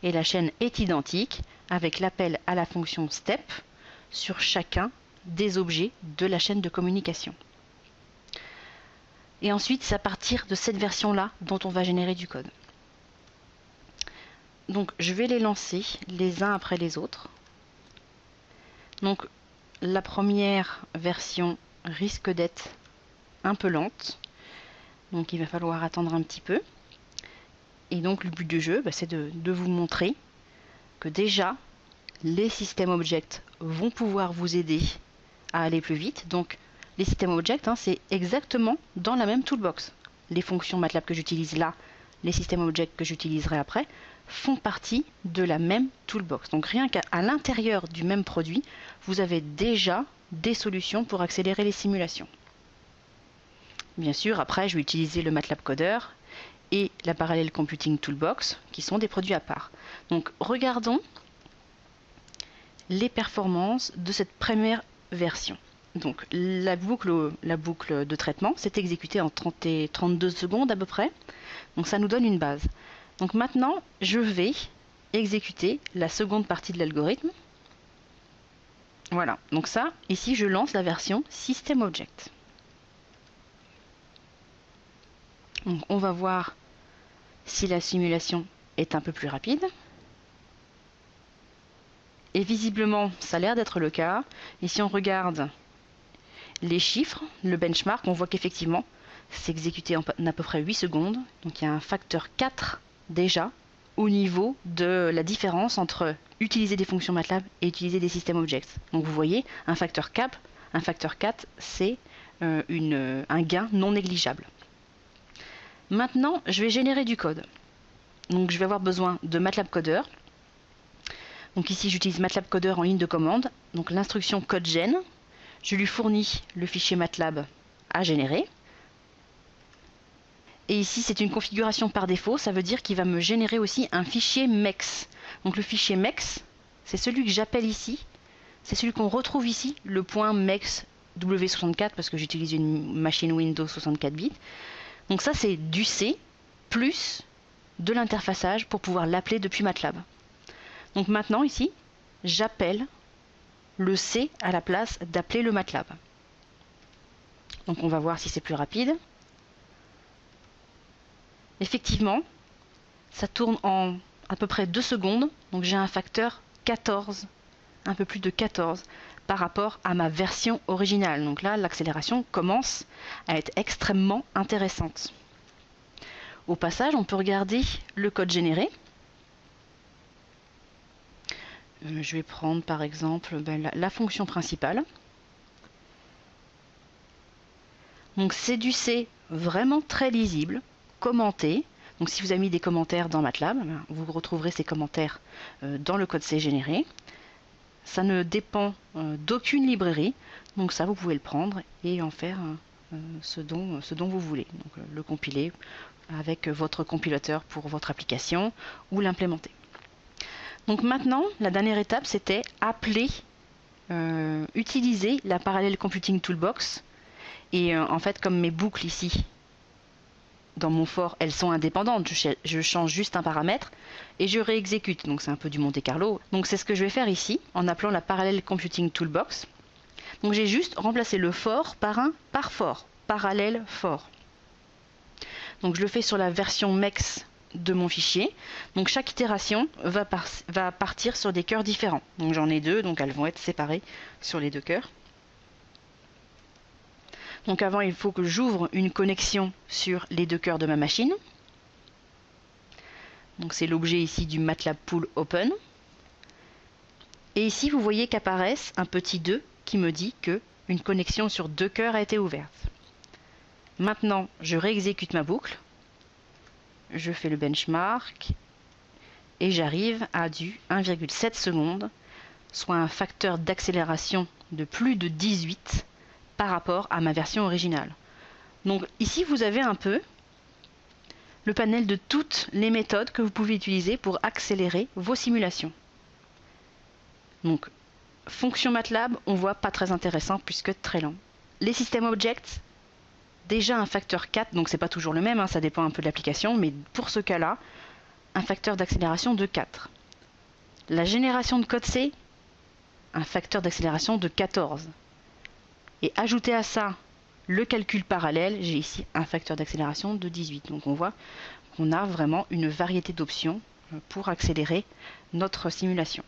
Et la chaîne est identique avec l'appel à la fonction step sur chacun des objets de la chaîne de communication. Et ensuite, c'est à partir de cette version-là dont on va générer du code. Donc, je vais les lancer les uns après les autres. Donc, la première version risque d'être un peu lente. Donc, il va falloir attendre un petit peu. Et donc le but du jeu, c'est de vous montrer que déjà les systèmes objects vont pouvoir vous aider à aller plus vite. Donc les systèmes objects, c'est exactement dans la même toolbox. Les fonctions MATLAB que j'utilise là, les systèmes objects que j'utiliserai après, font partie de la même toolbox. Donc rien qu'à l'intérieur du même produit, vous avez déjà des solutions pour accélérer les simulations. Bien sûr, après je vais utiliser le MATLAB Coder et la Parallel Computing Toolbox, qui sont des produits à part. Donc regardons les performances de cette première version. Donc la boucle de traitement s'est exécutée en 32 secondes à peu près. Donc ça nous donne une base. Donc maintenant, je vais exécuter la seconde partie de l'algorithme. Voilà, donc ça, ici je lance la version System Object. Donc on va voir si la simulation est un peu plus rapide. Et visiblement, ça a l'air d'être le cas. Et si on regarde les chiffres, le benchmark, on voit qu'effectivement, c'est exécuté en à peu près 8 secondes. Donc il y a un facteur 4 déjà au niveau de la différence entre utiliser des fonctions MATLAB et utiliser des systèmes objects. Donc vous voyez, un facteur 4, c'est un gain non négligeable. Maintenant, je vais générer du code. Donc je vais avoir besoin de MATLAB Coder. Donc ici, j'utilise MATLAB Coder en ligne de commande. Donc l'instruction CodeGen, je lui fournis le fichier MATLAB à générer. Et ici, c'est une configuration par défaut. Ça veut dire qu'il va me générer aussi un fichier MEX. Donc le fichier MEX, c'est celui que j'appelle ici. C'est celui qu'on retrouve ici, le point MEX W64, parce que j'utilise une machine Windows 64 bits. Donc ça, c'est du C plus de l'interfaçage pour pouvoir l'appeler depuis MATLAB. Donc maintenant, ici, j'appelle le C à la place d'appeler le MATLAB. Donc on va voir si c'est plus rapide. Effectivement, ça tourne en à peu près 2 secondes. Donc j'ai un facteur 14, un peu plus de 14 par rapport à ma version originale. Donc là, l'accélération commence à être extrêmement intéressante. Au passage, on peut regarder le code généré. Je vais prendre par exemple la fonction principale. Donc c'est du C vraiment très lisible, commenté. Donc si vous avez mis des commentaires dans MATLAB, vous retrouverez ces commentaires dans le code C généré. Ça ne dépend d'aucune librairie, donc ça vous pouvez le prendre et en faire ce dont vous voulez. Donc le compiler avec votre compilateur pour votre application ou l'implémenter. Donc maintenant, la dernière étape, c'était appeler, utiliser la Parallel Computing Toolbox. Et en fait, comme mes boucles ici, dans mon for, elles sont indépendantes, je change juste un paramètre et je réexécute. Donc c'est un peu du Monte Carlo. Donc c'est ce que je vais faire ici, en appelant la Parallel Computing Toolbox. Donc j'ai juste remplacé le for par un par for, parallèle for. Donc je le fais sur la version MEX de mon fichier. Donc chaque itération va partir sur des cœurs différents. Donc j'en ai 2, donc elles vont être séparées sur les 2 cœurs. Donc avant, il faut que j'ouvre une connexion sur les 2 cœurs de ma machine. Donc c'est l'objet ici du MATLAB Pool Open. Et ici, vous voyez qu'apparaisse un petit 2 qui me dit que une connexion sur 2 cœurs a été ouverte. Maintenant, je réexécute ma boucle. Je fais le benchmark et j'arrive à du 1,7 secondes, soit un facteur d'accélération de plus de 18 par rapport à ma version originale. Donc ici, vous avez un peu le panel de toutes les méthodes que vous pouvez utiliser pour accélérer vos simulations. Donc, fonction MATLAB, on voit pas très intéressant puisque très lent. Les systèmes objects, déjà un facteur 4, donc c'est pas toujours le même, ça dépend un peu de l'application, mais pour ce cas-là, un facteur d'accélération de 4. La génération de code C, un facteur d'accélération de 14. Et ajouter à ça le calcul parallèle, j'ai ici un facteur d'accélération de 18. Donc on voit qu'on a vraiment une variété d'options pour accélérer notre simulation.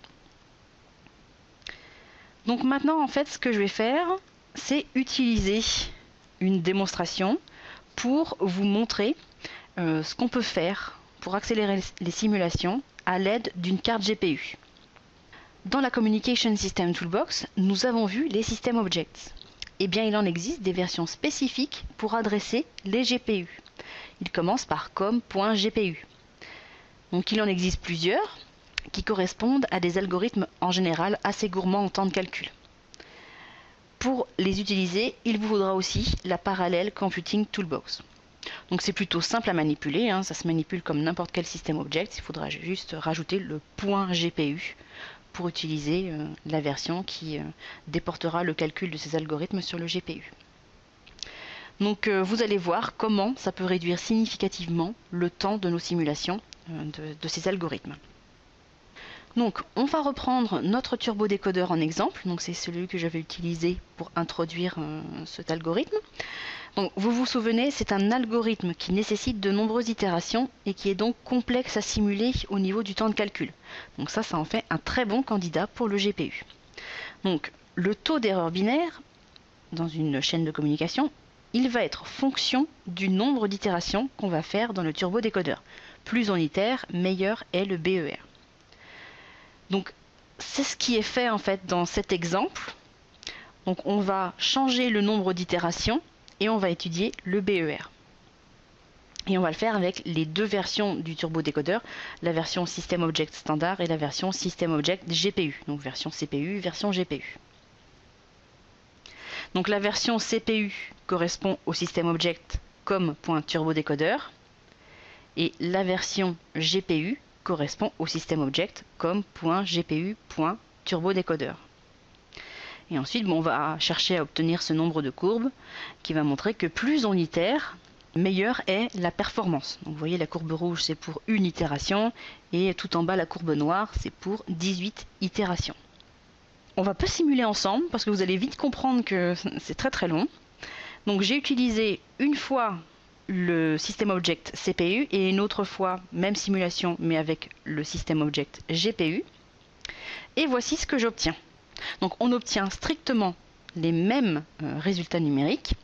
Donc maintenant, en fait, ce que je vais faire, c'est utiliser une démonstration pour vous montrer ce qu'on peut faire pour accélérer les simulations à l'aide d'une carte GPU. Dans la Communication System Toolbox, nous avons vu les systèmes objects. Eh bien, il en existe des versions spécifiques pour adresser les GPU. Il commence par com.gpu. Donc il en existe plusieurs qui correspondent à des algorithmes en général assez gourmands en temps de calcul. Pour les utiliser, il vous faudra aussi la Parallel Computing Toolbox. Donc c'est plutôt simple à manipuler, ça se manipule comme n'importe quel système object, il faudra juste rajouter le point GPU pour utiliser la version qui déportera le calcul de ces algorithmes sur le GPU. Donc vous allez voir comment ça peut réduire significativement le temps de nos simulations de ces algorithmes. Donc on va reprendre notre turbodécodeur en exemple, donc c'est celui que j'avais utilisé pour introduire cet algorithme. Donc, vous vous souvenez, c'est un algorithme qui nécessite de nombreuses itérations et qui est donc complexe à simuler au niveau du temps de calcul. Donc ça en fait un très bon candidat pour le GPU. Donc, le taux d'erreur binaire dans une chaîne de communication, il va être fonction du nombre d'itérations qu'on va faire dans le turbodécodeur. Plus on itère, meilleur est le BER. Donc, c'est ce qui est fait en fait dans cet exemple. Donc, on va changer le nombre d'itérations et on va étudier le BER. Et on va le faire avec les deux versions du turbodécodeur, la version System Object Standard et la version System Object GPU, donc version CPU, version GPU. Donc la version CPU correspond au System Object comme .turbodécodeur et la version GPU correspond au System Object comme .gpu.turbodécodeur. Et ensuite, on va chercher à obtenir ce nombre de courbes qui va montrer que plus on itère, meilleure est la performance. Donc vous voyez, la courbe rouge, c'est pour une itération, et tout en bas, la courbe noire, c'est pour 18 itérations. On va pas simuler ensemble, parce que vous allez vite comprendre que c'est très très long. Donc j'ai utilisé une fois le System Object CPU, et une autre fois, même simulation, mais avec le System Object GPU. Et voici ce que j'obtiens. Donc on obtient strictement les mêmes résultats numériques.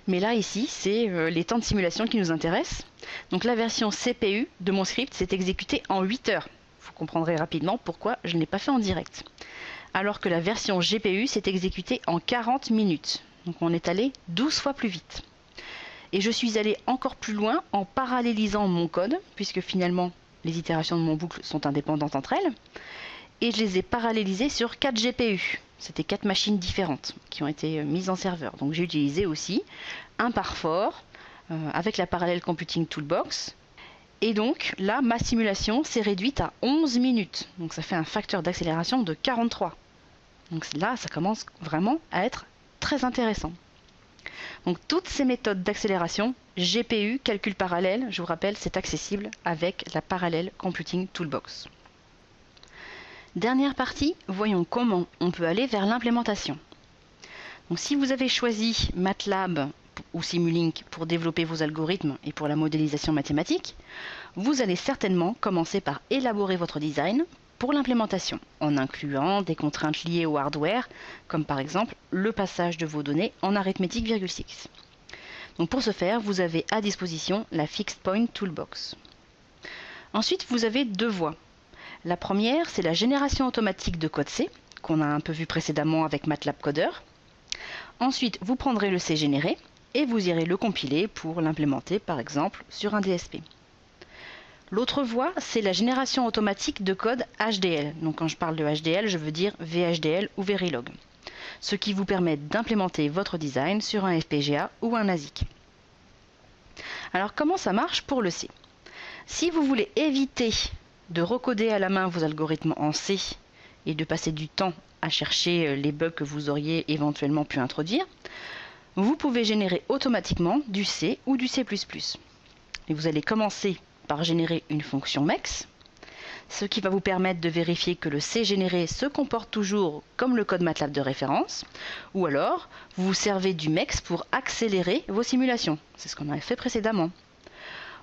Mais là, ici, c'est les temps de simulation qui nous intéressent. Donc la version CPU de mon script s'est exécutée en 8 heures. Vous comprendrez rapidement pourquoi je ne l'ai pas fait en direct. Alors que la version GPU s'est exécutée en 40 minutes. Donc on est allé 12 fois plus vite. Et je suis allé encore plus loin en parallélisant mon code, puisque finalement les itérations de mon boucle sont indépendantes entre elles. Et je les ai parallélisées sur 4 GPU. C'était 4 machines différentes qui ont été mises en serveur. Donc j'ai utilisé aussi un pare-fort avec la Parallel Computing Toolbox. Et donc là, ma simulation s'est réduite à 11 minutes. Donc ça fait un facteur d'accélération de 43. Donc là, ça commence vraiment à être très intéressant. Donc toutes ces méthodes d'accélération, GPU, calcul parallèle, je vous rappelle, c'est accessible avec la Parallel Computing Toolbox. Dernière partie, voyons comment on peut aller vers l'implémentation. Donc si vous avez choisi MATLAB ou Simulink pour développer vos algorithmes et pour la modélisation mathématique, vous allez certainement commencer par élaborer votre design pour l'implémentation, en incluant des contraintes liées au hardware, comme par exemple le passage de vos données en arithmétique virgule 6. Donc pour ce faire, vous avez à disposition la Fixed Point Toolbox. Ensuite, vous avez deux voies. La première, c'est la génération automatique de code C, qu'on a un peu vu précédemment avec MATLAB Coder. Ensuite, vous prendrez le C généré et vous irez le compiler pour l'implémenter, par exemple, sur un DSP. L'autre voie, c'est la génération automatique de code HDL. Donc quand je parle de HDL, je veux dire VHDL ou Verilog. Ce qui vous permet d'implémenter votre design sur un FPGA ou un ASIC. Alors comment ça marche pour le C? Si vous voulez éviter de recoder à la main vos algorithmes en C et de passer du temps à chercher les bugs que vous auriez éventuellement pu introduire, vous pouvez générer automatiquement du C ou du C++. Et vous allez commencer par générer une fonction MEX, ce qui va vous permettre de vérifier que le C généré se comporte toujours comme le code MATLAB de référence, ou alors vous vous servez du MEX pour accélérer vos simulations. C'est ce qu'on avait fait précédemment.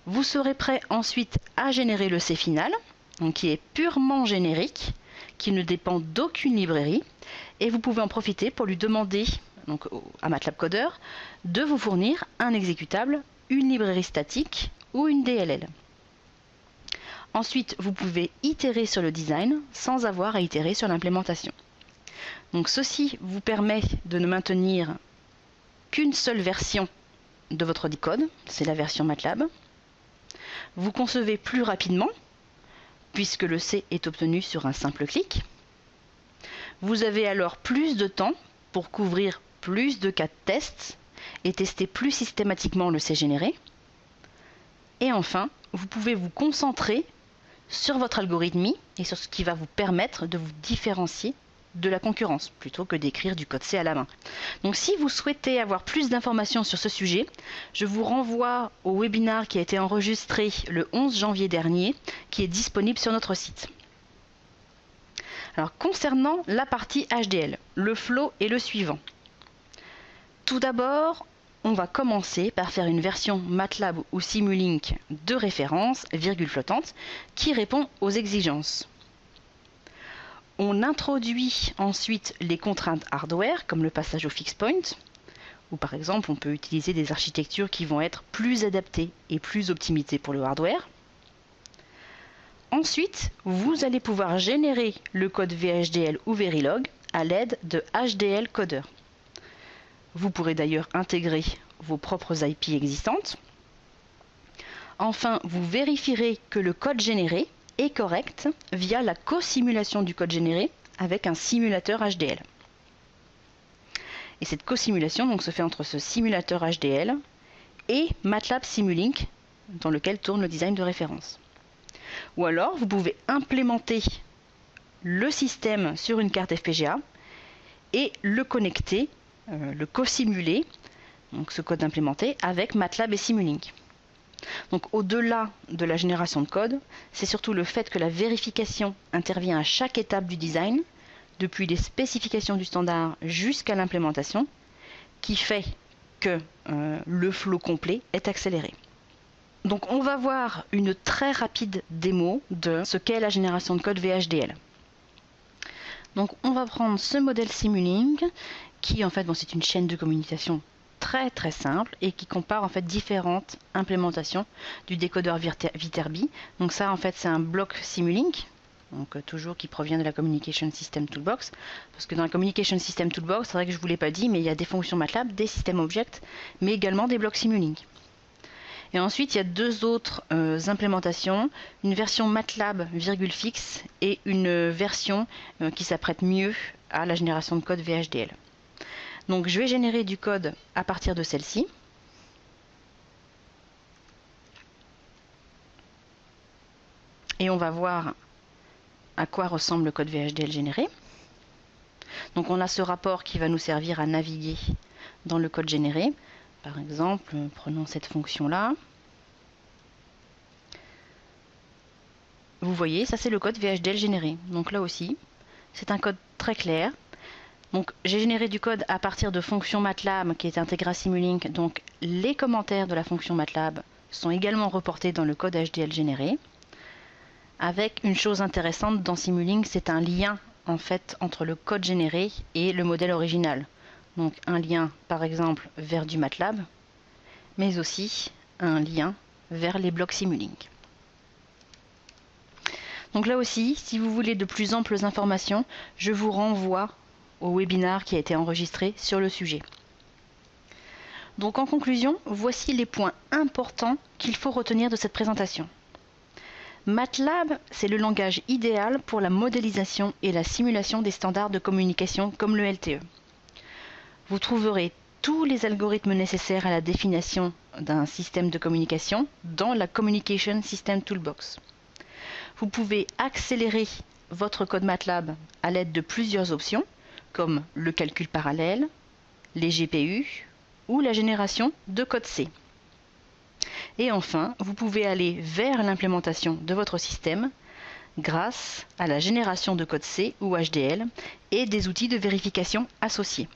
Vous serez prêt ensuite à générer le C final, donc qui est purement générique, qui ne dépend d'aucune librairie, et vous pouvez en profiter pour lui demander donc, à MATLAB Coder de vous fournir un exécutable, une librairie statique ou une DLL. Ensuite, vous pouvez itérer sur le design sans avoir à itérer sur l'implémentation. Donc ceci vous permet de ne maintenir qu'une seule version de votre code, c'est la version MATLAB. Vous concevez plus rapidement, puisque le C est obtenu sur un simple clic. Vous avez alors plus de temps pour couvrir plus de cas de tests et tester plus systématiquement le C généré. Et enfin, vous pouvez vous concentrer sur votre algorithmie et sur ce qui va vous permettre de vous différencier de la concurrence, plutôt que d'écrire du code C à la main. Donc si vous souhaitez avoir plus d'informations sur ce sujet, je vous renvoie au webinaire qui a été enregistré le 11 janvier dernier, qui est disponible sur notre site. Alors concernant la partie HDL, le flow est le suivant. Tout d'abord, on va commencer par faire une version MATLAB ou Simulink de référence, virgule flottante, qui répond aux exigences. On introduit ensuite les contraintes hardware, comme le passage au fixed point, ou par exemple on peut utiliser des architectures qui vont être plus adaptées et plus optimisées pour le hardware. Ensuite, vous allez pouvoir générer le code VHDL ou Verilog à l'aide de HDL Coder. Vous pourrez d'ailleurs intégrer vos propres IP existantes. Enfin, vous vérifierez que le code généré est correct via la co-simulation du code généré avec un simulateur HDL. Et cette co-simulation donc, se fait entre ce simulateur HDL et MATLAB Simulink dans lequel tourne le design de référence. Ou alors, vous pouvez implémenter le système sur une carte FPGA et le connecter, le co-simuler, donc ce code implémenté, avec MATLAB et Simulink. Donc au-delà de la génération de code, c'est surtout le fait que la vérification intervient à chaque étape du design, depuis les spécifications du standard jusqu'à l'implémentation, qui fait que le flow complet est accéléré. Donc on va voir une très rapide démo de ce qu'est la génération de code VHDL. Donc on va prendre ce modèle Simulink qui en fait c'est une chaîne de communication très très simple et qui compare en fait différentes implémentations du décodeur Viterbi. Donc ça en fait c'est un bloc Simulink, donc toujours qui provient de la Communication System Toolbox, parce que dans la Communication System Toolbox, c'est vrai que je ne vous l'ai pas dit, mais il y a des fonctions MATLAB, des systèmes objects, mais également des blocs Simulink. Et ensuite, il y a deux autres implémentations, une version MATLAB virgule fixe et une version qui s'apprête mieux à la génération de code VHDL. Donc je vais générer du code à partir de celle-ci. Et on va voir à quoi ressemble le code VHDL généré. Donc on a ce rapport qui va nous servir à naviguer dans le code généré. Par exemple, prenons cette fonction-là. Vous voyez, ça c'est le code VHDL généré. Donc là aussi, c'est un code très clair. Donc j'ai généré du code à partir de fonctions MATLAB qui est intégrée à Simulink. Donc les commentaires de la fonction MATLAB sont également reportés dans le code HDL généré. Avec une chose intéressante dans Simulink, c'est un lien en fait entre le code généré et le modèle original. Donc un lien par exemple vers du MATLAB, mais aussi un lien vers les blocs Simulink. Donc là aussi, si vous voulez de plus amples informations, je vous renvoie au webinaire qui a été enregistré sur le sujet. Donc en conclusion, voici les points importants qu'il faut retenir de cette présentation. MATLAB, c'est le langage idéal pour la modélisation et la simulation des standards de communication comme le LTE. Vous trouverez tous les algorithmes nécessaires à la définition d'un système de communication dans la Communication System Toolbox. Vous pouvez accélérer votre code MATLAB à l'aide de plusieurs options, comme le calcul parallèle, les GPU ou la génération de code C. Et enfin, vous pouvez aller vers l'implémentation de votre système grâce à la génération de code C ou HDL et des outils de vérification associés.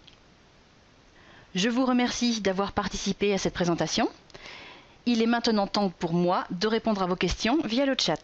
Je vous remercie d'avoir participé à cette présentation. Il est maintenant temps pour moi de répondre à vos questions via le chat.